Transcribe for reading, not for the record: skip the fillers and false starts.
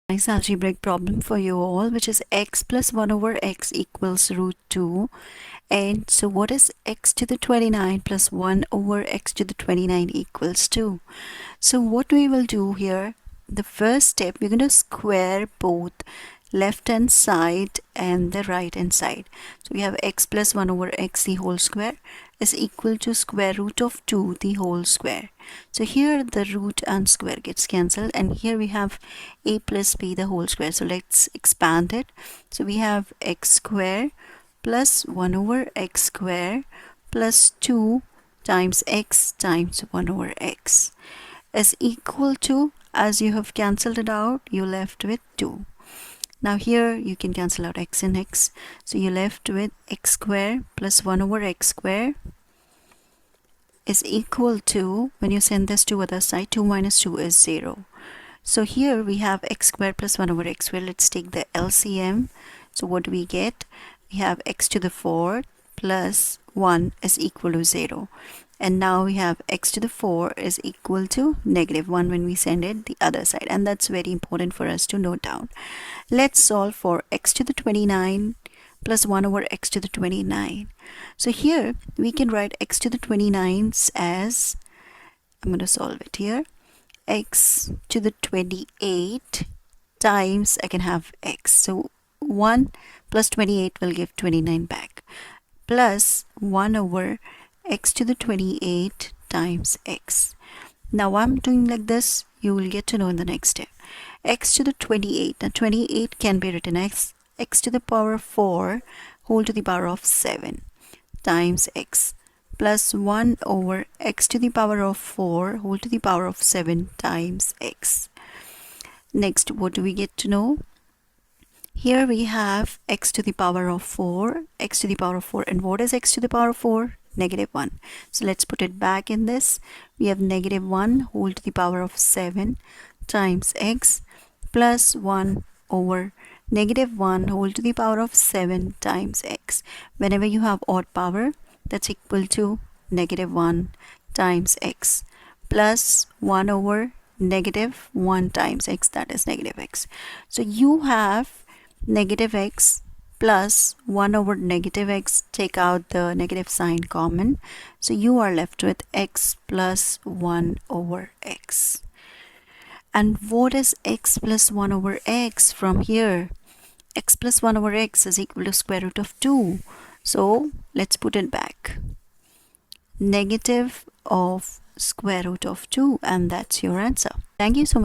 Nice algebraic problem for you all, which is x plus 1 over x equals root 2. And so what is x to the 29 plus 1 over x to the 29 equals 2? So what we will do here, the first step, we're going to square both left hand side and the right hand side. So we have x plus 1 over x the whole square is equal to square root of 2 the whole square. So here the root and square gets cancelled, and here we have a plus b the whole square. So let's expand it. So we have x square plus 1 over x square plus 2 times x times 1 over x is equal to, as you have cancelled it out, you're left with 2. Now here you can cancel out x and x, so you're left with x square plus 1 over x square is equal to, when you send this to other side, 2 minus 2 is 0. So here we have x square plus 1 over x square. Let's take the LCM. So what do we get? We have x to the 4 plus 1 is equal to 0. And now we have x to the 4 is equal to negative 1 when we send it the other side. And that's very important for us to note down. Let's solve for x to the 29 plus 1 over x to the 29. So here we can write x to the 29s as, I'm going to solve it here, x to the 28 times, I can have x. So 1 plus 28 will give 29 back, plus 1 over x to the 28 times x. Now I'm doing like this, you will get to know in the next step. X to the 28, now 28 can be written as x to the power of 4 whole to the power of 7 times x, plus 1 over x to the power of 4 whole to the power of 7 times x. Next, what do we get to know? Here we have x to the power of 4, x to the power of 4. And what is x to the power of 4? Negative 1. So let's put it back in this. We have negative 1 whole to the power of 7 times x, plus 1 over negative 1 whole to the power of 7 times x. Whenever you have odd power, that's equal to negative 1 times x, plus 1 over negative 1 times x, that is negative x. So you have negative x plus 1 over negative x, take out the negative sign common, so you are left with x plus 1 over x. And what is x plus 1 over x from here? X plus 1 over x is equal to square root of 2. So let's put it back. Negative of square root of 2, and that's your answer. Thank you so much.